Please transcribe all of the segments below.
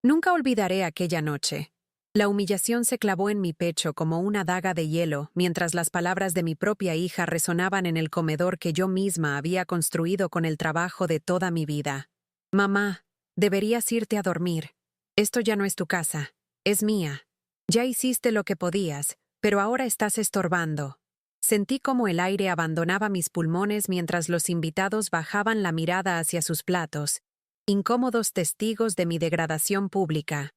Nunca olvidaré aquella noche. La humillación se clavó en mi pecho como una daga de hielo mientras las palabras de mi propia hija resonaban en el comedor que yo misma había construido con el trabajo de toda mi vida. Mamá, deberías irte a dormir. Esto ya no es tu casa, es mía. Ya hiciste lo que podías, pero ahora estás estorbando. Sentí como el aire abandonaba mis pulmones mientras los invitados bajaban la mirada hacia sus platos, incómodos testigos de mi degradación pública.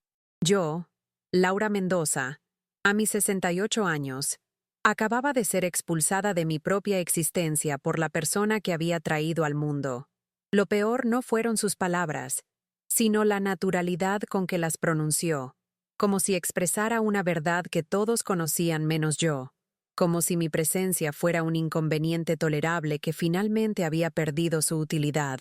Yo, Laura Mendoza, a mis 68 años, acababa de ser expulsada de mi propia existencia por la persona que había traído al mundo. Lo peor no fueron sus palabras, sino la naturalidad con que las pronunció, como si expresara una verdad que todos conocían menos yo, como si mi presencia fuera un inconveniente tolerable que finalmente había perdido su utilidad.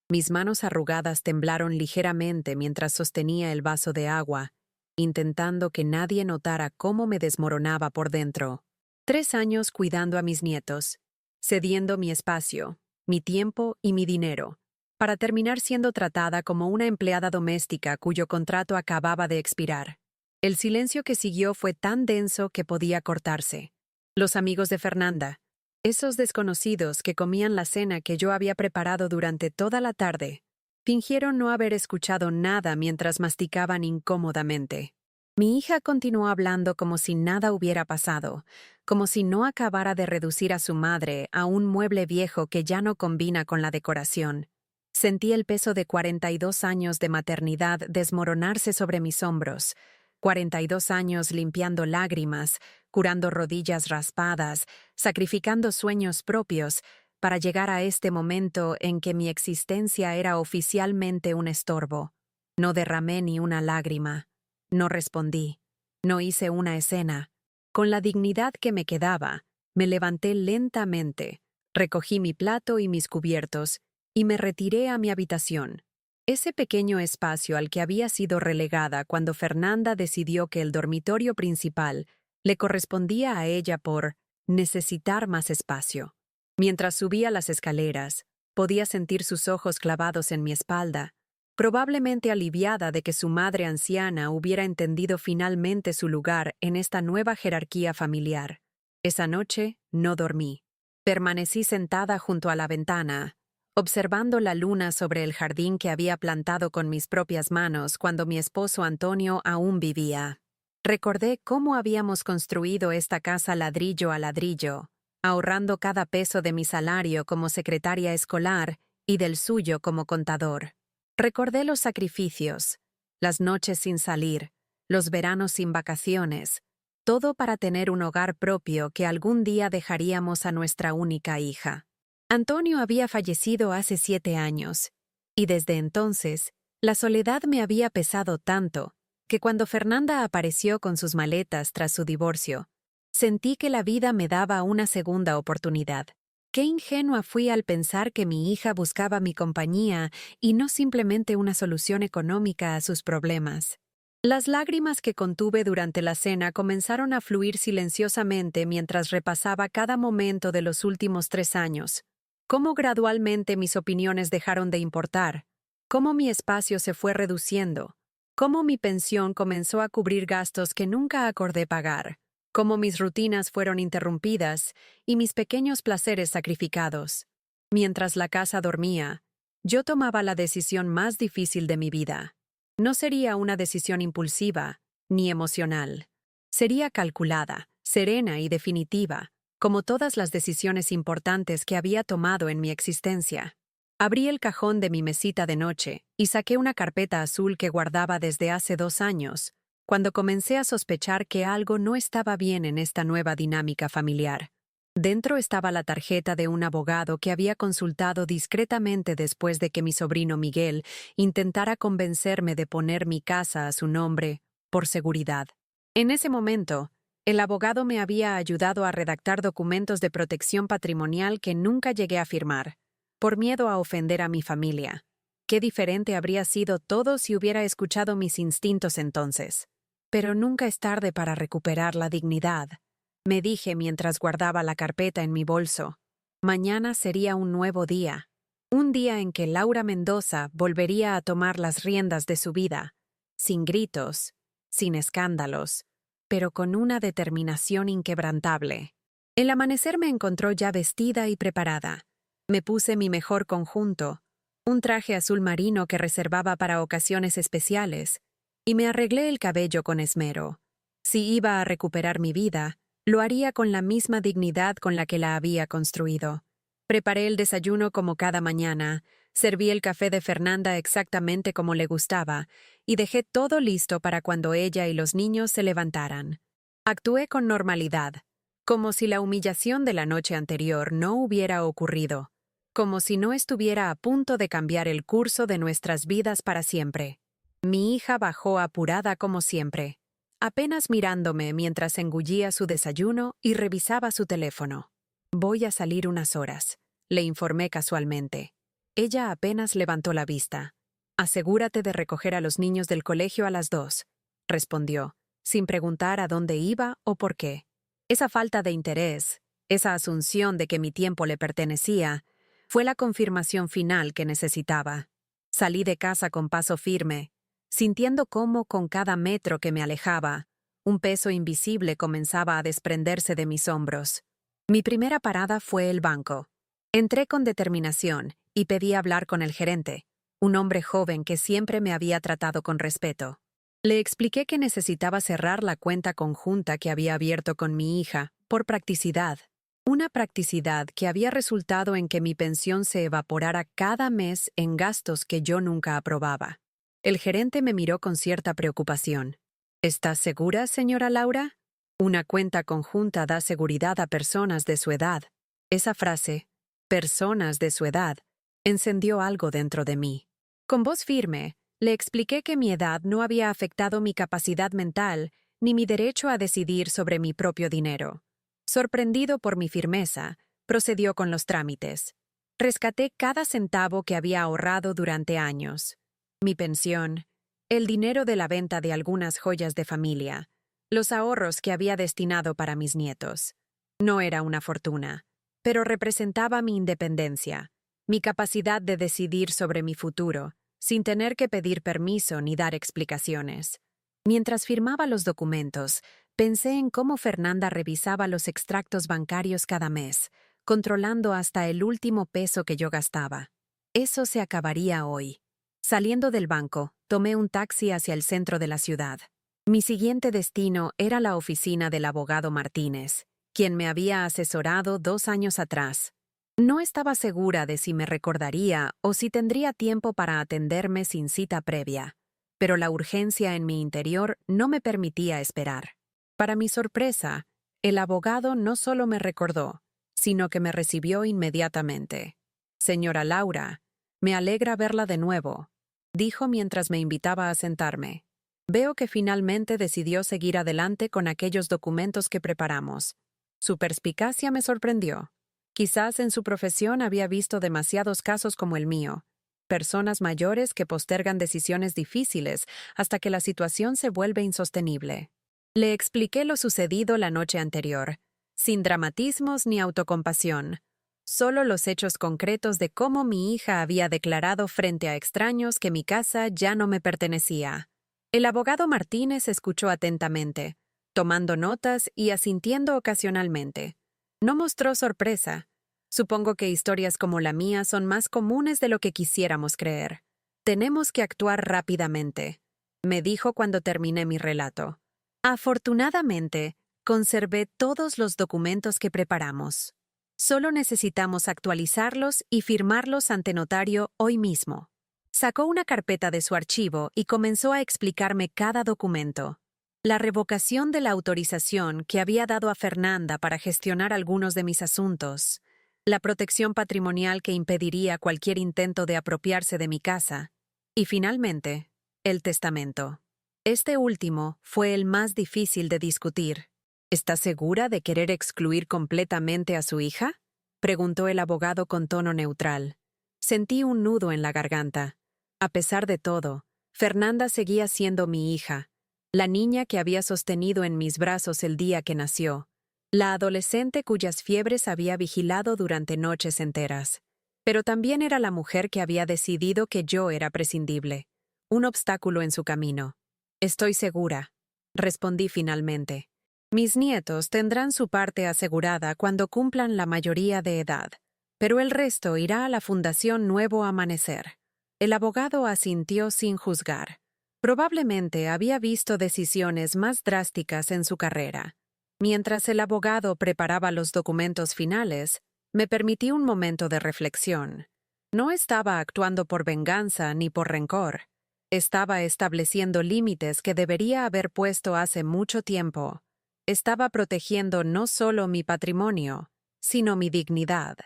Mis manos arrugadas temblaron ligeramente mientras sostenía el vaso de agua, intentando que nadie notara cómo me desmoronaba por dentro. 3 años cuidando a mis nietos, cediendo mi espacio, mi tiempo y mi dinero, para terminar siendo tratada como una empleada doméstica cuyo contrato acababa de expirar. El silencio que siguió fue tan denso que podía cortarse. Los amigos de Fernanda, esos desconocidos que comían la cena que yo había preparado durante toda la tarde, fingieron no haber escuchado nada mientras masticaban incómodamente. Mi hija continuó hablando como si nada hubiera pasado, como si no acabara de reducir a su madre a un mueble viejo que ya no combina con la decoración. Sentí el peso de 42 años de maternidad desmoronarse sobre mis hombros, 42 años limpiando lágrimas, curando rodillas raspadas, sacrificando sueños propios, para llegar a este momento en que mi existencia era oficialmente un estorbo. No derramé ni una lágrima. No respondí. No hice una escena. Con la dignidad que me quedaba, me levanté lentamente, recogí mi plato y mis cubiertos, y me retiré a mi habitación. Ese pequeño espacio al que había sido relegada cuando Fernanda decidió que el dormitorio principal le correspondía a ella por necesitar más espacio. Mientras subía las escaleras, podía sentir sus ojos clavados en mi espalda, probablemente aliviada de que su madre anciana hubiera entendido finalmente su lugar en esta nueva jerarquía familiar. Esa noche no dormí. Permanecí sentada junto a la ventana, observando la luna sobre el jardín que había plantado con mis propias manos cuando mi esposo Antonio aún vivía. Recordé cómo habíamos construido esta casa ladrillo a ladrillo, ahorrando cada peso de mi salario como secretaria escolar y del suyo como contador. Recordé los sacrificios, las noches sin salir, los veranos sin vacaciones, todo para tener un hogar propio que algún día dejaríamos a nuestra única hija. Antonio había fallecido hace 7 años, y desde entonces, la soledad me había pesado tanto que cuando Fernanda apareció con sus maletas tras su divorcio, sentí que la vida me daba una segunda oportunidad. Qué ingenua fui al pensar que mi hija buscaba mi compañía y no simplemente una solución económica a sus problemas. Las lágrimas que contuve durante la cena comenzaron a fluir silenciosamente mientras repasaba cada momento de los últimos 3 años. Cómo gradualmente mis opiniones dejaron de importar, cómo mi espacio se fue reduciendo, cómo mi pensión comenzó a cubrir gastos que nunca acordé pagar, cómo mis rutinas fueron interrumpidas y mis pequeños placeres sacrificados. Mientras la casa dormía, yo tomaba la decisión más difícil de mi vida. No sería una decisión impulsiva ni emocional. Sería calculada, serena y definitiva, como todas las decisiones importantes que había tomado en mi existencia. Abrí el cajón de mi mesita de noche y saqué una carpeta azul que guardaba desde hace 2 años, cuando comencé a sospechar que algo no estaba bien en esta nueva dinámica familiar. Dentro estaba la tarjeta de un abogado que había consultado discretamente después de que mi sobrino Miguel intentara convencerme de poner mi casa a su nombre, por seguridad. En ese momento, el abogado me había ayudado a redactar documentos de protección patrimonial que nunca llegué a firmar, por miedo a ofender a mi familia. Qué diferente habría sido todo si hubiera escuchado mis instintos entonces. Pero nunca es tarde para recuperar la dignidad, me dije mientras guardaba la carpeta en mi bolso. Mañana sería un nuevo día, un día en que Laura Mendoza volvería a tomar las riendas de su vida, sin gritos, sin escándalos, pero con una determinación inquebrantable. El amanecer me encontró ya vestida y preparada. Me puse mi mejor conjunto, un traje azul marino que reservaba para ocasiones especiales, y me arreglé el cabello con esmero. Si iba a recuperar mi vida, lo haría con la misma dignidad con la que la había construido. Preparé el desayuno como cada mañana, serví el café de Fernanda exactamente como le gustaba, y dejé todo listo para cuando ella y los niños se levantaran. Actué con normalidad, como si la humillación de la noche anterior no hubiera ocurrido, como si no estuviera a punto de cambiar el curso de nuestras vidas para siempre. Mi hija bajó apurada como siempre, apenas mirándome mientras engullía su desayuno y revisaba su teléfono. «Voy a salir unas horas», le informé casualmente. Ella apenas levantó la vista. «Asegúrate de recoger a los niños del colegio a las 2», respondió, sin preguntar a dónde iba o por qué. Esa falta de interés, esa asunción de que mi tiempo le pertenecía, fue la confirmación final que necesitaba. Salí de casa con paso firme, sintiendo cómo con cada metro que me alejaba, un peso invisible comenzaba a desprenderse de mis hombros. Mi primera parada fue el banco. Entré con determinación y pedí hablar con el gerente, un hombre joven que siempre me había tratado con respeto. Le expliqué que necesitaba cerrar la cuenta conjunta que había abierto con mi hija, por practicidad. Una practicidad que había resultado en que mi pensión se evaporara cada mes en gastos que yo nunca aprobaba. El gerente me miró con cierta preocupación. «¿Estás segura, señora Laura? Una cuenta conjunta da seguridad a personas de su edad». Esa frase, «personas de su edad», encendió algo dentro de mí. Con voz firme, le expliqué que mi edad no había afectado mi capacidad mental ni mi derecho a decidir sobre mi propio dinero. Sorprendido por mi firmeza, procedió con los trámites. Rescaté cada centavo que había ahorrado durante años. Mi pensión, el dinero de la venta de algunas joyas de familia, los ahorros que había destinado para mis nietos. No era una fortuna, pero representaba mi independencia, mi capacidad de decidir sobre mi futuro, sin tener que pedir permiso ni dar explicaciones. Mientras firmaba los documentos, pensé en cómo Fernanda revisaba los extractos bancarios cada mes, controlando hasta el último peso que yo gastaba. Eso se acabaría hoy. Saliendo del banco, tomé un taxi hacia el centro de la ciudad. Mi siguiente destino era la oficina del abogado Martínez, quien me había asesorado 2 años atrás. No estaba segura de si me recordaría o si tendría tiempo para atenderme sin cita previa, pero la urgencia en mi interior no me permitía esperar. Para mi sorpresa, el abogado no solo me recordó, sino que me recibió inmediatamente. «Señora Laura, me alegra verla de nuevo», dijo mientras me invitaba a sentarme. «Veo que finalmente decidió seguir adelante con aquellos documentos que preparamos. Su perspicacia me sorprendió. Quizás en su profesión había visto demasiados casos como el mío, personas mayores que postergan decisiones difíciles hasta que la situación se vuelve insostenible». Le expliqué lo sucedido la noche anterior, sin dramatismos ni autocompasión, solo los hechos concretos de cómo mi hija había declarado frente a extraños que mi casa ya no me pertenecía. El abogado Martínez escuchó atentamente, tomando notas y asintiendo ocasionalmente. No mostró sorpresa. Supongo que historias como la mía son más comunes de lo que quisiéramos creer. «Tenemos que actuar rápidamente», me dijo cuando terminé mi relato. Afortunadamente, conservé todos los documentos que preparamos. Solo necesitamos actualizarlos y firmarlos ante notario hoy mismo. Sacó una carpeta de su archivo y comenzó a explicarme cada documento. La revocación de la autorización que había dado a Fernanda para gestionar algunos de mis asuntos, la protección patrimonial que impediría cualquier intento de apropiarse de mi casa, y finalmente, el testamento. Este último fue el más difícil de discutir. «¿Está segura de querer excluir completamente a su hija?», preguntó el abogado con tono neutral. Sentí un nudo en la garganta. A pesar de todo, Fernanda seguía siendo mi hija, la niña que había sostenido en mis brazos el día que nació, la adolescente cuyas fiebres había vigilado durante noches enteras. Pero también era la mujer que había decidido que yo era prescindible, un obstáculo en su camino. Estoy segura, respondí finalmente. Mis nietos tendrán su parte asegurada cuando cumplan la mayoría de edad, pero el resto irá a la Fundación Nuevo Amanecer. El abogado asintió sin juzgar. Probablemente había visto decisiones más drásticas en su carrera. Mientras el abogado preparaba los documentos finales, me permití un momento de reflexión. No estaba actuando por venganza ni por rencor. Estaba estableciendo límites que debería haber puesto hace mucho tiempo. Estaba protegiendo no solo mi patrimonio, sino mi dignidad.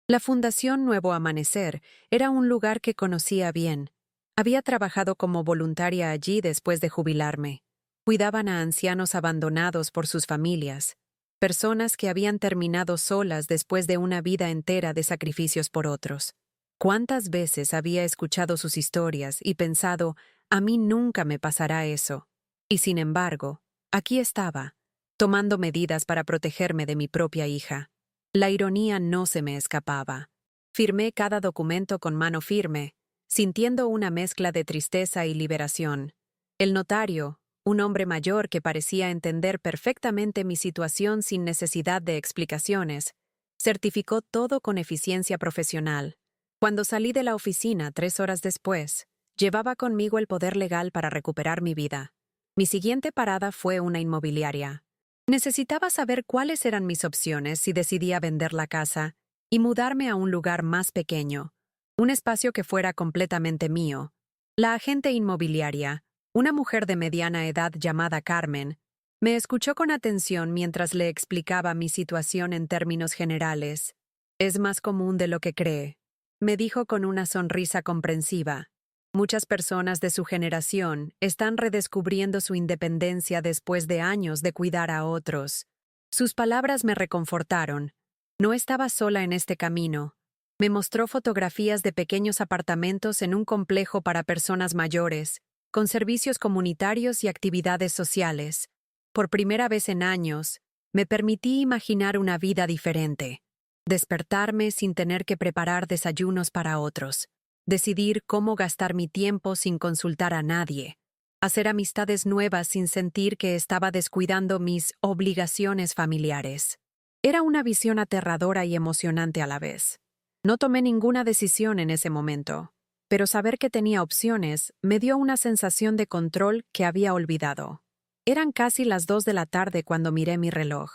La Fundación Nuevo Amanecer era un lugar que conocía bien. Había trabajado como voluntaria allí después de jubilarme. Cuidaban a ancianos abandonados por sus familias, personas que habían terminado solas después de una vida entera de sacrificios por otros. ¿Cuántas veces había escuchado sus historias y pensado, a mí nunca me pasará eso? Y sin embargo, aquí estaba, tomando medidas para protegerme de mi propia hija. La ironía no se me escapaba. Firmé cada documento con mano firme, sintiendo una mezcla de tristeza y liberación. El notario, un hombre mayor que parecía entender perfectamente mi situación sin necesidad de explicaciones, certificó todo con eficiencia profesional. Cuando salí de la oficina 3 horas después, llevaba conmigo el poder legal para recuperar mi vida. Mi siguiente parada fue una inmobiliaria. Necesitaba saber cuáles eran mis opciones si decidía vender la casa y mudarme a un lugar más pequeño, un espacio que fuera completamente mío. La agente inmobiliaria, una mujer de mediana edad llamada Carmen, me escuchó con atención mientras le explicaba mi situación en términos generales. Es más común de lo que cree, me dijo con una sonrisa comprensiva. Muchas personas de su generación están redescubriendo su independencia después de años de cuidar a otros. Sus palabras me reconfortaron. No estaba sola en este camino. Me mostró fotografías de pequeños apartamentos en un complejo para personas mayores, con servicios comunitarios y actividades sociales. Por primera vez en años, me permití imaginar una vida diferente. Despertarme sin tener que preparar desayunos para otros. Decidir cómo gastar mi tiempo sin consultar a nadie. Hacer amistades nuevas sin sentir que estaba descuidando mis obligaciones familiares. Era una visión aterradora y emocionante a la vez. No tomé ninguna decisión en ese momento, pero saber que tenía opciones me dio una sensación de control que había olvidado. Eran casi las 2 de la tarde cuando miré mi reloj.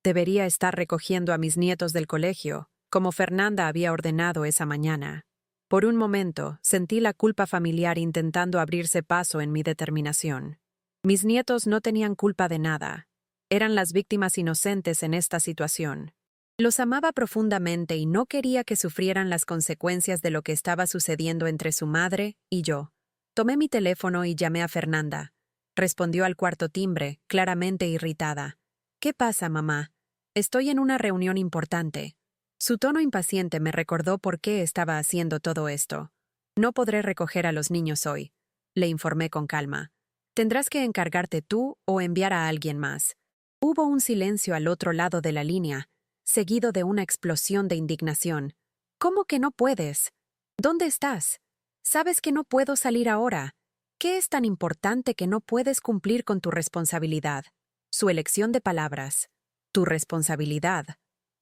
Debería estar recogiendo a mis nietos del colegio, como Fernanda había ordenado esa mañana. Por un momento, sentí la culpa familiar intentando abrirse paso en mi determinación. Mis nietos no tenían culpa de nada. Eran las víctimas inocentes en esta situación. Los amaba profundamente y no quería que sufrieran las consecuencias de lo que estaba sucediendo entre su madre y yo. Tomé mi teléfono y llamé a Fernanda. Respondió al cuarto timbre, claramente irritada. ¿Qué pasa, mamá? Estoy en una reunión importante. Su tono impaciente me recordó por qué estaba haciendo todo esto. No podré recoger a los niños hoy, le informé con calma. Tendrás que encargarte tú o enviar a alguien más. Hubo un silencio al otro lado de la línea, seguido de una explosión de indignación. ¿Cómo que no puedes? ¿Dónde estás? Sabes que no puedo salir ahora. ¿Qué es tan importante que no puedes cumplir con tu responsabilidad? Su elección de palabras. Tu responsabilidad.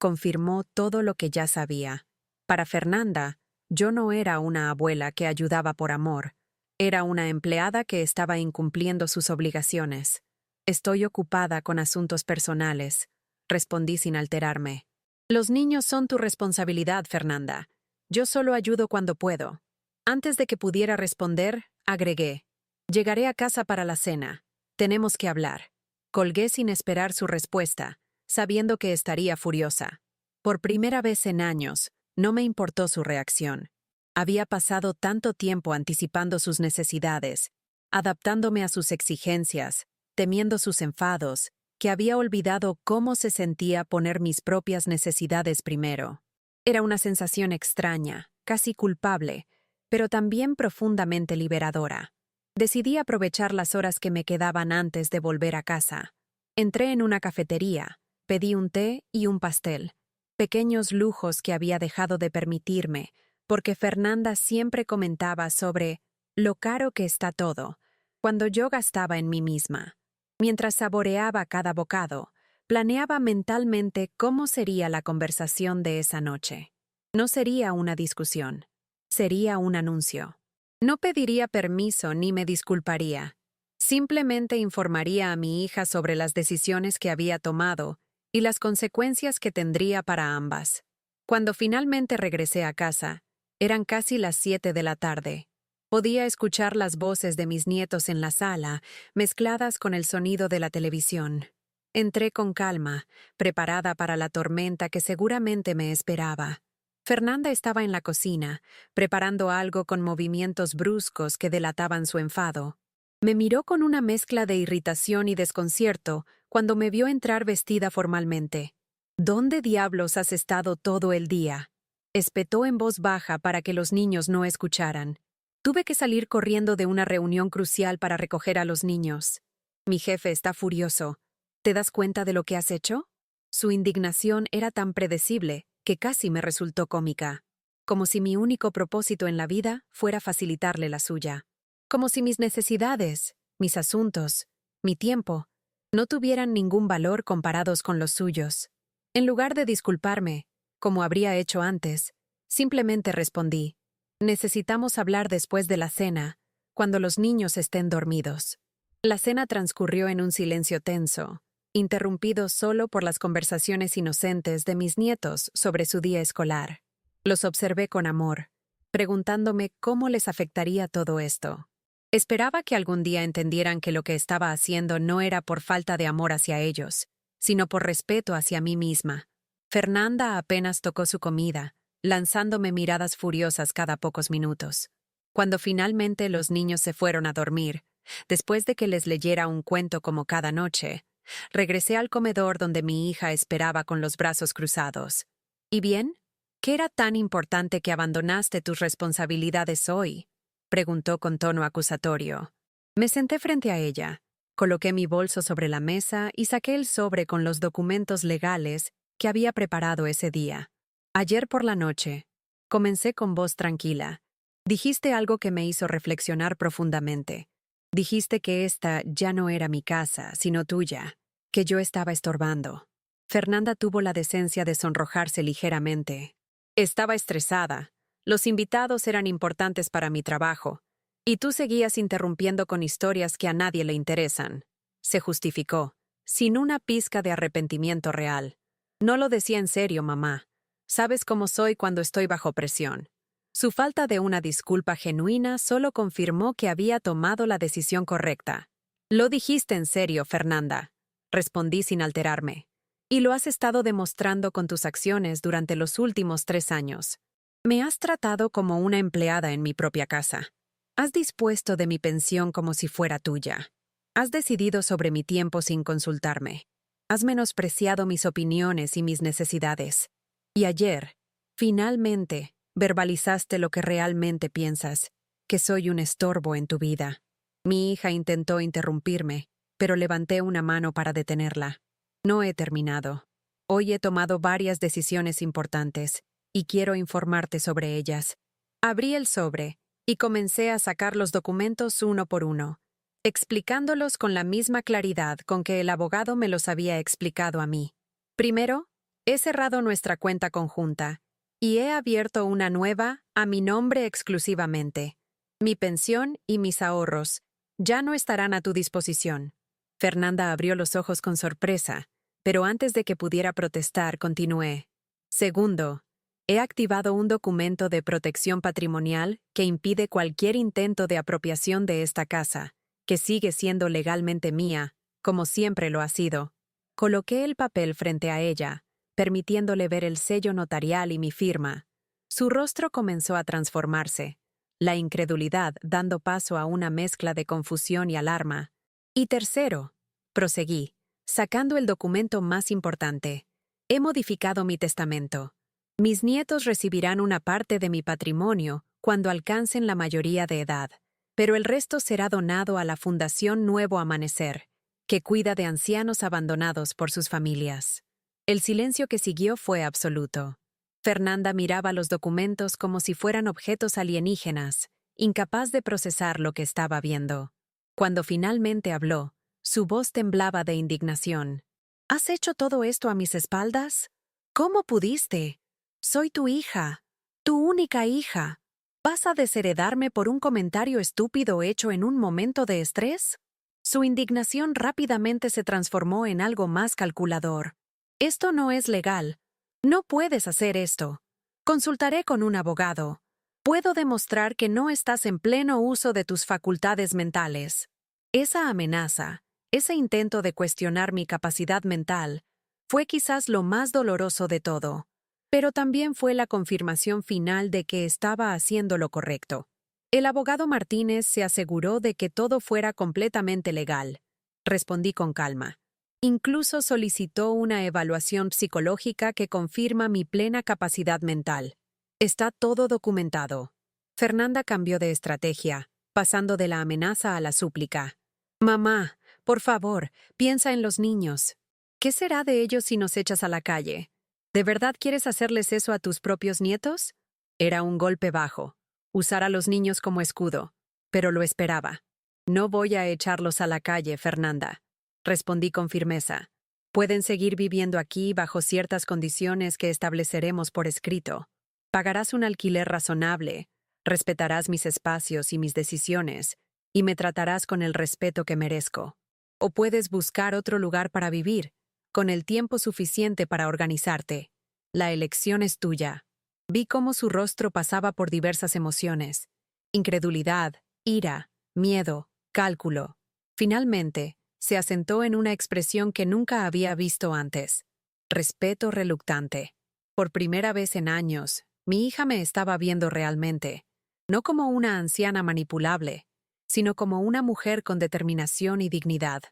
Confirmó todo lo que ya sabía. Para Fernanda, yo no era una abuela que ayudaba por amor. Era una empleada que estaba incumpliendo sus obligaciones. Estoy ocupada con asuntos personales, respondí sin alterarme. Los niños son tu responsabilidad, Fernanda. Yo solo ayudo cuando puedo. Antes de que pudiera responder, agregué. Llegaré a casa para la cena. Tenemos que hablar. Colgué sin esperar su respuesta, sabiendo que estaría furiosa. Por primera vez en años, no me importó su reacción. Había pasado tanto tiempo anticipando sus necesidades, adaptándome a sus exigencias, temiendo sus enfados, que había olvidado cómo se sentía poner mis propias necesidades primero. Era una sensación extraña, casi culpable, pero también profundamente liberadora. Decidí aprovechar las horas que me quedaban antes de volver a casa. Entré en una cafetería, pedí un té y un pastel, pequeños lujos que había dejado de permitirme, porque Fernanda siempre comentaba sobre lo caro que está todo, cuando yo gastaba en mí misma. Mientras saboreaba cada bocado, planeaba mentalmente cómo sería la conversación de esa noche. No sería una discusión, sería un anuncio. No pediría permiso ni me disculparía. Simplemente informaría a mi hija sobre las decisiones que había tomado y las consecuencias que tendría para ambas. Cuando finalmente regresé a casa, eran casi las 7 de la tarde. Podía escuchar las voces de mis nietos en la sala, mezcladas con el sonido de la televisión. Entré con calma, preparada para la tormenta que seguramente me esperaba. Fernanda estaba en la cocina, preparando algo con movimientos bruscos que delataban su enfado. Me miró con una mezcla de irritación y desconcierto cuando me vio entrar vestida formalmente. ¿Dónde diablos has estado todo el día?, espetó en voz baja para que los niños no escucharan. Tuve que salir corriendo de una reunión crucial para recoger a los niños. Mi jefe está furioso. ¿Te das cuenta de lo que has hecho? Su indignación era tan predecible que casi me resultó cómica. Como si mi único propósito en la vida fuera facilitarle la suya. Como si mis necesidades, mis asuntos, mi tiempo, no tuvieran ningún valor comparados con los suyos. En lugar de disculparme, como habría hecho antes, simplemente respondí: necesitamos hablar después de la cena, cuando los niños estén dormidos. La cena transcurrió en un silencio tenso, interrumpido solo por las conversaciones inocentes de mis nietos sobre su día escolar. Los observé con amor, preguntándome cómo les afectaría todo esto. Esperaba que algún día entendieran que lo que estaba haciendo no era por falta de amor hacia ellos, sino por respeto hacia mí misma. Fernanda apenas tocó su comida, lanzándome miradas furiosas cada pocos minutos. Cuando finalmente los niños se fueron a dormir, después de que les leyera un cuento como cada noche, regresé al comedor donde mi hija esperaba con los brazos cruzados. ¿Y bien? ¿Qué era tan importante que abandonaste tus responsabilidades hoy?, preguntó con tono acusatorio. Me senté frente a ella, coloqué mi bolso sobre la mesa y saqué el sobre con los documentos legales que había preparado ese día. Ayer por la noche, comencé con voz tranquila. Dijiste algo que me hizo reflexionar profundamente. Dijiste que esta ya no era mi casa, sino tuya, que yo estaba estorbando. Fernanda tuvo la decencia de sonrojarse ligeramente. Estaba estresada. Los invitados eran importantes para mi trabajo, y tú seguías interrumpiendo con historias que a nadie le interesan. Se justificó, sin una pizca de arrepentimiento real. No lo decía en serio, mamá. Sabes cómo soy cuando estoy bajo presión. Su falta de una disculpa genuina solo confirmó que había tomado la decisión correcta. Lo dijiste en serio, Fernanda, respondí sin alterarme. Y lo has estado demostrando con tus acciones durante los últimos 3 años. Me has tratado como una empleada en mi propia casa. Has dispuesto de mi pensión como si fuera tuya. Has decidido sobre mi tiempo sin consultarme. Has menospreciado mis opiniones y mis necesidades. Y ayer, finalmente, verbalizaste lo que realmente piensas, que soy un estorbo en tu vida. Mi hija intentó interrumpirme, pero levanté una mano para detenerla. No he terminado. Hoy he tomado varias decisiones importantes, y quiero informarte sobre ellas. Abrí el sobre y comencé a sacar los documentos uno por uno, explicándolos con la misma claridad con que el abogado me los había explicado a mí. Primero, he cerrado nuestra cuenta conjunta y he abierto una nueva a mi nombre exclusivamente. Mi pensión y mis ahorros ya no estarán a tu disposición. Fernanda abrió los ojos con sorpresa, pero antes de que pudiera protestar, continué. Segundo, he activado un documento de protección patrimonial que impide cualquier intento de apropiación de esta casa, que sigue siendo legalmente mía, como siempre lo ha sido. Coloqué el papel frente a ella, permitiéndole ver el sello notarial y mi firma. Su rostro comenzó a transformarse, la incredulidad dando paso a una mezcla de confusión y alarma. Y tercero, proseguí, sacando el documento más importante. He modificado mi testamento. Mis nietos recibirán una parte de mi patrimonio cuando alcancen la mayoría de edad, pero el resto será donado a la Fundación Nuevo Amanecer, que cuida de ancianos abandonados por sus familias. El silencio que siguió fue absoluto. Fernanda miraba los documentos como si fueran objetos alienígenas, incapaz de procesar lo que estaba viendo. Cuando finalmente habló, su voz temblaba de indignación. ¿Has hecho todo esto a mis espaldas? ¿Cómo pudiste? Soy tu hija, tu única hija. ¿Vas a desheredarme por un comentario estúpido hecho en un momento de estrés? Su indignación rápidamente se transformó en algo más calculador. Esto no es legal. No puedes hacer esto. Consultaré con un abogado. Puedo demostrar que no estás en pleno uso de tus facultades mentales. Esa amenaza, ese intento de cuestionar mi capacidad mental, fue quizás lo más doloroso de todo, pero también fue la confirmación final de que estaba haciendo lo correcto. El abogado Martínez se aseguró de que todo fuera completamente legal. Respondí con calma. Incluso solicitó una evaluación psicológica que confirma mi plena capacidad mental. Está todo documentado. Fernanda cambió de estrategia, pasando de la amenaza a la súplica. Mamá, por favor, piensa en los niños. ¿Qué será de ellos si nos echas a la calle? ¿De verdad quieres hacerles eso a tus propios nietos? Era un golpe bajo, usar a los niños como escudo, pero lo esperaba. No voy a echarlos a la calle, Fernanda. Respondí con firmeza. Pueden seguir viviendo aquí bajo ciertas condiciones que estableceremos por escrito. Pagarás un alquiler razonable, respetarás mis espacios y mis decisiones, y me tratarás con el respeto que merezco. O puedes buscar otro lugar para vivir, con el tiempo suficiente para organizarte. La elección es tuya. Vi cómo su rostro pasaba por diversas emociones: incredulidad, ira, miedo, cálculo. Finalmente, se asentó en una expresión que nunca había visto antes: respeto reluctante. Por primera vez en años, mi hija me estaba viendo realmente, no como una anciana manipulable, sino como una mujer con determinación y dignidad.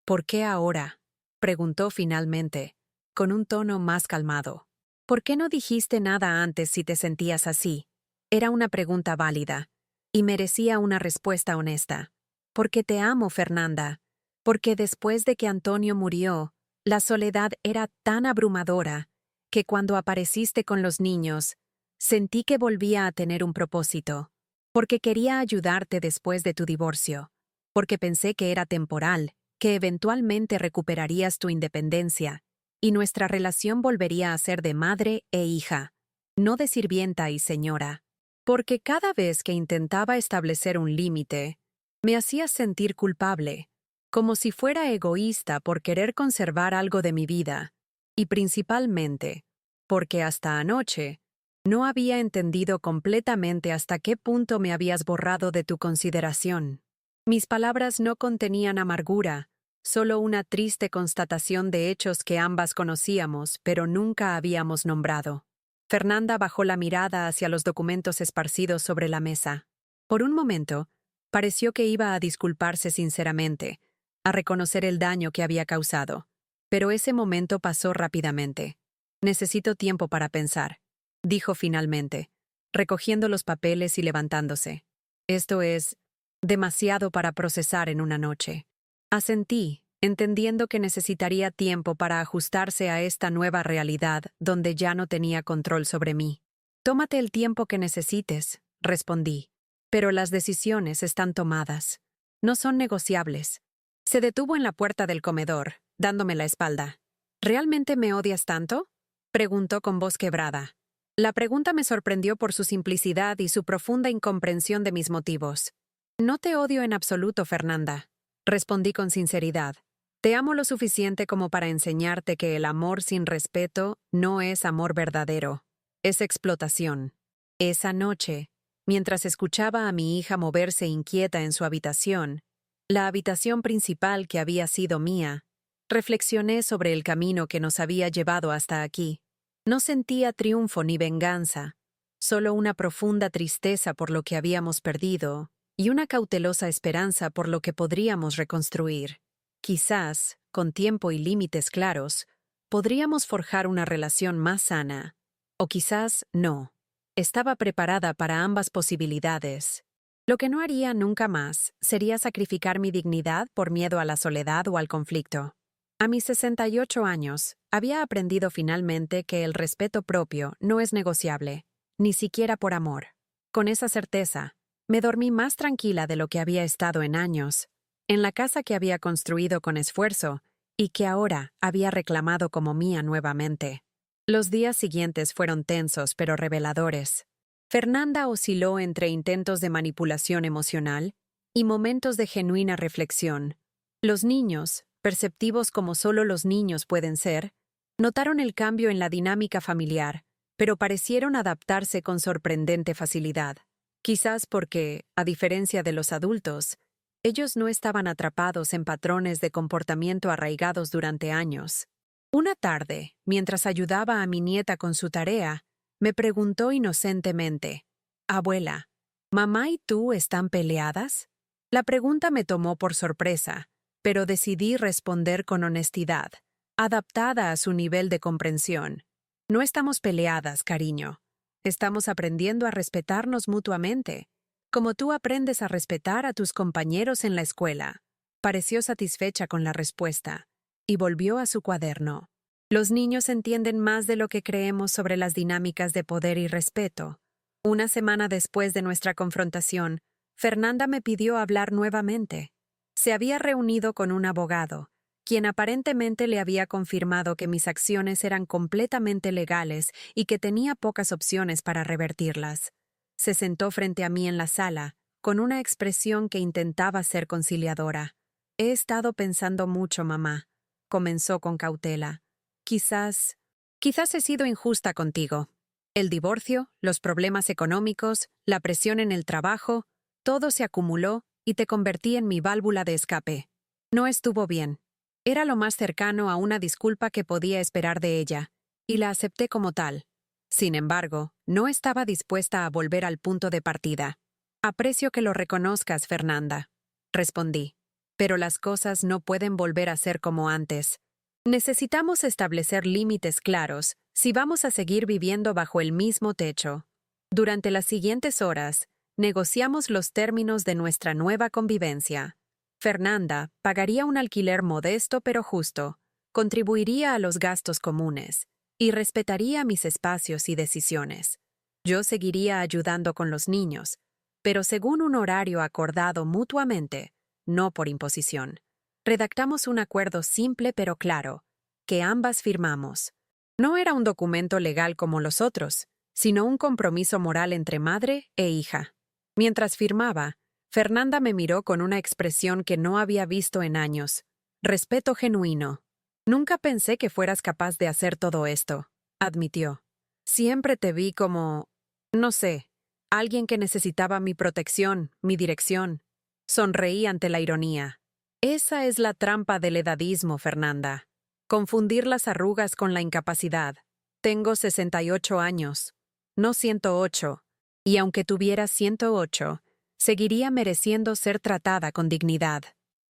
¿Por qué ahora?, preguntó finalmente, con un tono más calmado. ¿Por qué no dijiste nada antes si te sentías así? Era una pregunta válida, y merecía una respuesta honesta. Porque te amo, Fernanda. Porque después de que Antonio murió, la soledad era tan abrumadora que cuando apareciste con los niños, sentí que volvía a tener un propósito. Porque quería ayudarte después de tu divorcio. Porque pensé que era temporal, que eventualmente recuperarías tu independencia, y nuestra relación volvería a ser de madre e hija, no de sirvienta y señora. Porque cada vez que intentaba establecer un límite, me hacías sentir culpable, como si fuera egoísta por querer conservar algo de mi vida, y principalmente, porque hasta anoche no había entendido completamente hasta qué punto me habías borrado de tu consideración. Mis palabras no contenían amargura, solo una triste constatación de hechos que ambas conocíamos, pero nunca habíamos nombrado. Fernanda bajó la mirada hacia los documentos esparcidos sobre la mesa. Por un momento, pareció que iba a disculparse sinceramente, a reconocer el daño que había causado. Pero ese momento pasó rápidamente. Necesito tiempo para pensar, dijo finalmente, recogiendo los papeles y levantándose. Esto es demasiado para procesar en una noche. Asentí, entendiendo que necesitaría tiempo para ajustarse a esta nueva realidad donde ya no tenía control sobre mí. Tómate el tiempo que necesites, respondí. Pero las decisiones están tomadas. No son negociables. Se detuvo en la puerta del comedor, dándome la espalda. ¿Realmente me odias tanto?, preguntó con voz quebrada. La pregunta me sorprendió por su simplicidad y su profunda incomprensión de mis motivos. No te odio en absoluto, Fernanda, respondí con sinceridad. Te amo lo suficiente como para enseñarte que el amor sin respeto no es amor verdadero. Es explotación. Esa noche, mientras escuchaba a mi hija moverse inquieta en su habitación, la habitación principal que había sido mía, reflexioné sobre el camino que nos había llevado hasta aquí. No sentía triunfo ni venganza, solo una profunda tristeza por lo que habíamos perdido y una cautelosa esperanza por lo que podríamos reconstruir. Quizás, con tiempo y límites claros, podríamos forjar una relación más sana. O quizás no. Estaba preparada para ambas posibilidades. Lo que no haría nunca más sería sacrificar mi dignidad por miedo a la soledad o al conflicto. A mis 68 años, había aprendido finalmente que el respeto propio no es negociable, ni siquiera por amor. Con esa certeza, me dormí más tranquila de lo que había estado en años. en la casa que había construido con esfuerzo y que ahora había reclamado como mía nuevamente. Los días siguientes fueron tensos pero reveladores. Fernanda osciló entre intentos de manipulación emocional y momentos de genuina reflexión. Los niños, perceptivos como solo los niños pueden ser, notaron el cambio en la dinámica familiar, pero parecieron adaptarse con sorprendente facilidad. Quizás porque, a diferencia de los adultos, ellos no estaban atrapados en patrones de comportamiento arraigados durante años. Una tarde, mientras ayudaba a mi nieta con su tarea, me preguntó inocentemente: «Abuela, ¿mamá y tú están peleadas?». La pregunta me tomó por sorpresa, pero decidí responder con honestidad, adaptada a su nivel de comprensión. «No estamos peleadas, cariño. Estamos aprendiendo a respetarnos mutuamente, como tú aprendes a respetar a tus compañeros en la escuela». Pareció satisfecha con la respuesta y volvió a su cuaderno. Los niños entienden más de lo que creemos sobre las dinámicas de poder y respeto. Una semana después de nuestra confrontación, Fernanda me pidió hablar nuevamente. Se había reunido con un abogado, quien aparentemente le había confirmado que mis acciones eran completamente legales y que tenía pocas opciones para revertirlas. Se sentó frente a mí en la sala, con una expresión que intentaba ser conciliadora. «He estado pensando mucho, mamá», comenzó con cautela. Quizás he sido injusta contigo. El divorcio, los problemas económicos, la presión en el trabajo, todo se acumuló y te convertí en mi válvula de escape. No estuvo bien. Era lo más cercano a una disculpa que podía esperar de ella, y la acepté como tal. Sin embargo, no estaba dispuesta a volver al punto de partida. «Aprecio que lo reconozcas, Fernanda», respondí. «Pero las cosas no pueden volver a ser como antes. Necesitamos establecer límites claros si vamos a seguir viviendo bajo el mismo techo». Durante las siguientes horas, negociamos los términos de nuestra nueva convivencia. Fernanda pagaría un alquiler modesto pero justo, contribuiría a los gastos comunes y respetaría mis espacios y decisiones. Yo seguiría ayudando con los niños, pero según un horario acordado mutuamente, no por imposición. Redactamos un acuerdo simple pero claro, que ambas firmamos. No era un documento legal como los otros, sino un compromiso moral entre madre e hija. Mientras firmaba, Fernanda me miró con una expresión que no había visto en años. Respeto genuino. «Nunca pensé que fueras capaz de hacer todo esto», admitió. «Siempre te vi como, no sé, alguien que necesitaba mi protección, mi dirección». Sonreí ante la ironía. «Esa es la trampa del edadismo, Fernanda. Confundir las arrugas con la incapacidad. Tengo 68 años, no 108, y aunque tuviera 108, seguiría mereciendo ser tratada con dignidad».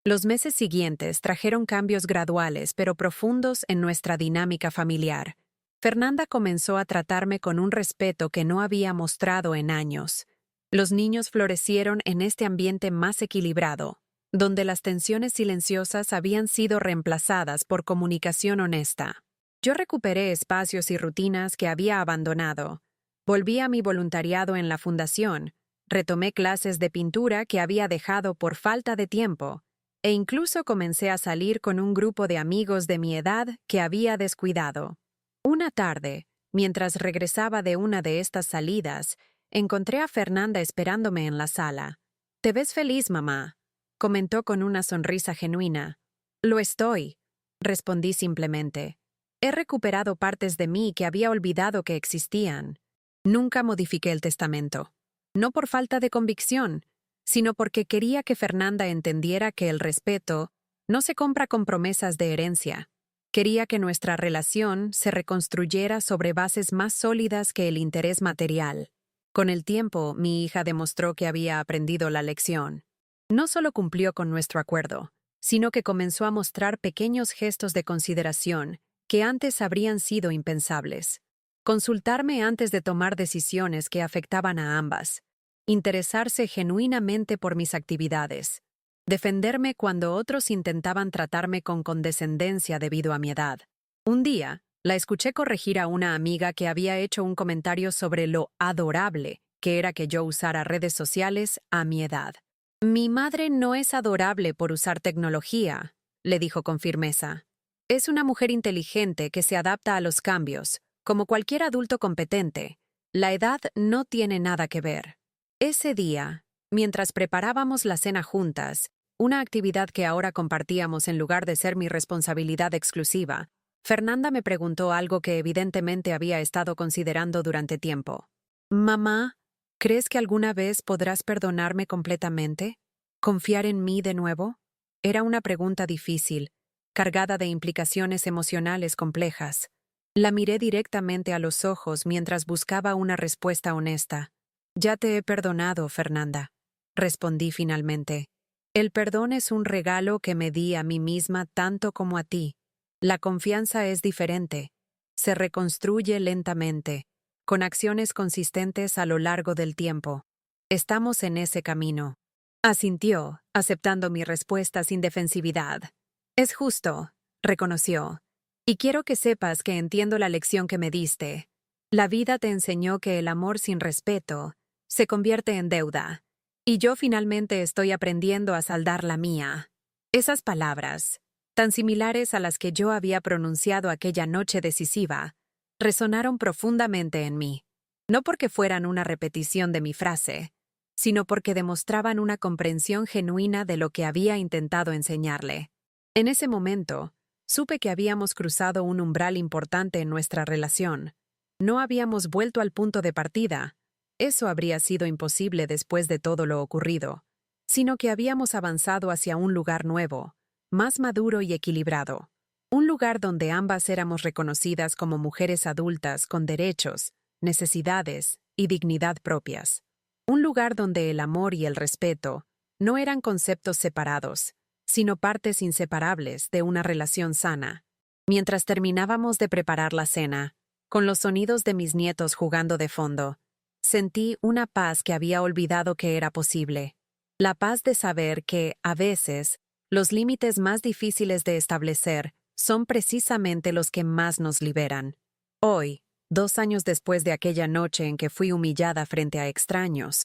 Los meses siguientes trajeron cambios graduales pero profundos en nuestra dinámica familiar. Fernanda comenzó a tratarme con un respeto que no había mostrado en años. Los niños florecieron en este ambiente más equilibrado, donde las tensiones silenciosas habían sido reemplazadas por comunicación honesta. Yo recuperé espacios y rutinas que había abandonado. Volví a mi voluntariado en la fundación, retomé clases de pintura que había dejado por falta de tiempo, e incluso comencé a salir con un grupo de amigos de mi edad que había descuidado. Una tarde, mientras regresaba de una de estas salidas, encontré a Fernanda esperándome en la sala. «Te ves feliz, mamá», comentó con una sonrisa genuina. «Lo estoy», respondí simplemente. «He recuperado partes de mí que había olvidado que existían. Nunca modifiqué el testamento. No por falta de convicción, sino porque quería que Fernanda entendiera que el respeto no se compra con promesas de herencia. Quería que nuestra relación se reconstruyera sobre bases más sólidas que el interés material». Con el tiempo, mi hija demostró que había aprendido la lección. No solo cumplió con nuestro acuerdo, sino que comenzó a mostrar pequeños gestos de consideración que antes habrían sido impensables. Consultarme antes de tomar decisiones que afectaban a ambas. Interesarse genuinamente por mis actividades. Defenderme cuando otros intentaban tratarme con condescendencia debido a mi edad. Un día, la escuché corregir a una amiga que había hecho un comentario sobre lo adorable que era que yo usara redes sociales a mi edad. Mi madre no es adorable por usar tecnología, le dijo con firmeza. Es una mujer inteligente que se adapta a los cambios, como cualquier adulto competente. La edad no tiene nada que ver. Ese día, mientras preparábamos la cena juntas, una actividad que ahora compartíamos en lugar de ser mi responsabilidad exclusiva, Fernanda me preguntó algo que evidentemente había estado considerando durante tiempo. Mamá, ¿crees que alguna vez podrás perdonarme completamente? ¿Confiar en mí de nuevo? Era una pregunta difícil, cargada de implicaciones emocionales complejas. La miré directamente a los ojos mientras buscaba una respuesta honesta. Ya te he perdonado, Fernanda, respondí finalmente. El perdón es un regalo que me di a mí misma tanto como a ti. La confianza es diferente. Se reconstruye lentamente, con acciones consistentes a lo largo del tiempo. Estamos en ese camino. Asintió, aceptando mi respuesta sin defensividad. Es justo, reconoció. Y quiero que sepas que entiendo la lección que me diste. La vida te enseñó que el amor sin respeto se convierte en deuda. Y yo finalmente estoy aprendiendo a saldar la mía. Esas palabras, tan similares a las que yo había pronunciado aquella noche decisiva, resonaron profundamente en mí. No porque fueran una repetición de mi frase, sino porque demostraban una comprensión genuina de lo que había intentado enseñarle. En ese momento, supe que habíamos cruzado un umbral importante en nuestra relación. No habíamos vuelto al punto de partida. Eso habría sido imposible después de todo lo ocurrido, sino que habíamos avanzado hacia un lugar nuevo, más maduro y equilibrado. Un lugar donde ambas éramos reconocidas como mujeres adultas con derechos, necesidades y dignidad propias. Un lugar donde el amor y el respeto no eran conceptos separados, sino partes inseparables de una relación sana. Mientras terminábamos de preparar la cena, con los sonidos de mis nietos jugando de fondo, sentí una paz que había olvidado que era posible. La paz de saber que, a veces, los límites más difíciles de establecer son precisamente los que más nos liberan. Hoy, 2 años después de aquella noche en que fui humillada frente a extraños,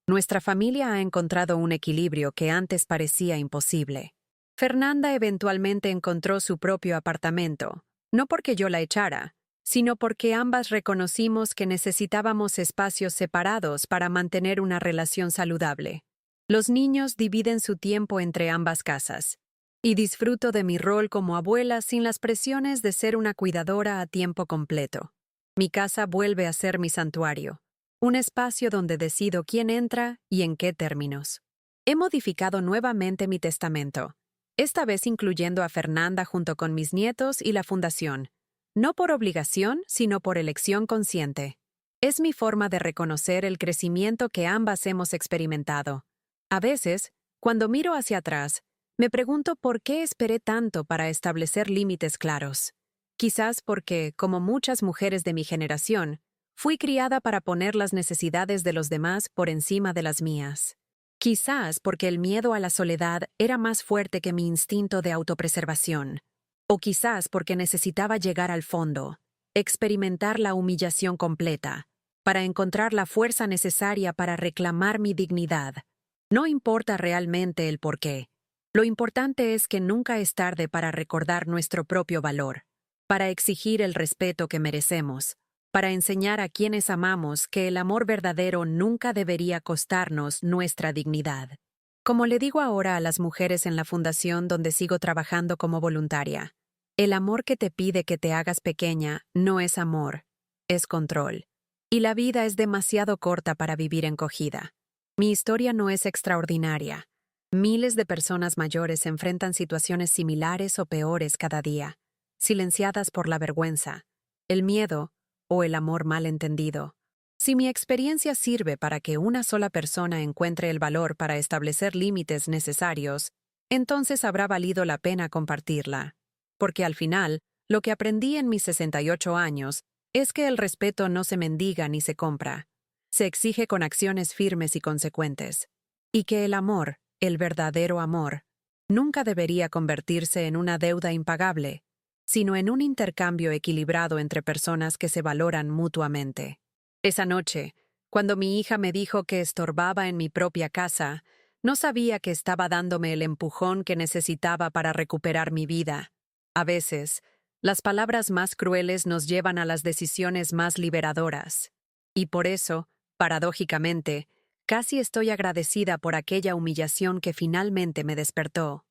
nuestra familia ha encontrado un equilibrio que antes parecía imposible. Fernanda eventualmente encontró su propio apartamento, no porque yo la echara, sino porque ambas reconocimos que necesitábamos espacios separados para mantener una relación saludable. Los niños dividen su tiempo entre ambas casas, y disfruto de mi rol como abuela sin las presiones de ser una cuidadora a tiempo completo. Mi casa vuelve a ser mi santuario, un espacio donde decido quién entra y en qué términos. He modificado nuevamente mi testamento, esta vez incluyendo a Fernanda junto con mis nietos y la fundación, no por obligación, sino por elección consciente. Es mi forma de reconocer el crecimiento que ambas hemos experimentado. A veces, cuando miro hacia atrás, me pregunto por qué esperé tanto para establecer límites claros. Quizás porque, como muchas mujeres de mi generación, fui criada para poner las necesidades de los demás por encima de las mías. Quizás porque el miedo a la soledad era más fuerte que mi instinto de autopreservación. O quizás porque necesitaba llegar al fondo, experimentar la humillación completa, para encontrar la fuerza necesaria para reclamar mi dignidad. No importa realmente el por qué. Lo importante es que nunca es tarde para recordar nuestro propio valor, para exigir el respeto que merecemos, para enseñar a quienes amamos que el amor verdadero nunca debería costarnos nuestra dignidad. Como le digo ahora a las mujeres en la fundación donde sigo trabajando como voluntaria, el amor que te pide que te hagas pequeña no es amor, es control. Y la vida es demasiado corta para vivir encogida. Mi historia no es extraordinaria. Miles de personas mayores enfrentan situaciones similares o peores cada día, silenciadas por la vergüenza, el miedo o el amor mal entendido. Si mi experiencia sirve para que una sola persona encuentre el valor para establecer límites necesarios, entonces habrá valido la pena compartirla. Porque al final, lo que aprendí en mis 68 años es que el respeto no se mendiga ni se compra. Se exige con acciones firmes y consecuentes. Y que el amor, el verdadero amor, nunca debería convertirse en una deuda impagable, sino en un intercambio equilibrado entre personas que se valoran mutuamente. Esa noche, cuando mi hija me dijo que estorbaba en mi propia casa, No sabía que estaba dándome el empujón que necesitaba para recuperar mi vida. A veces, las palabras más crueles nos llevan a las decisiones más liberadoras. Y por eso, paradójicamente, casi estoy agradecida por aquella humillación que finalmente me despertó.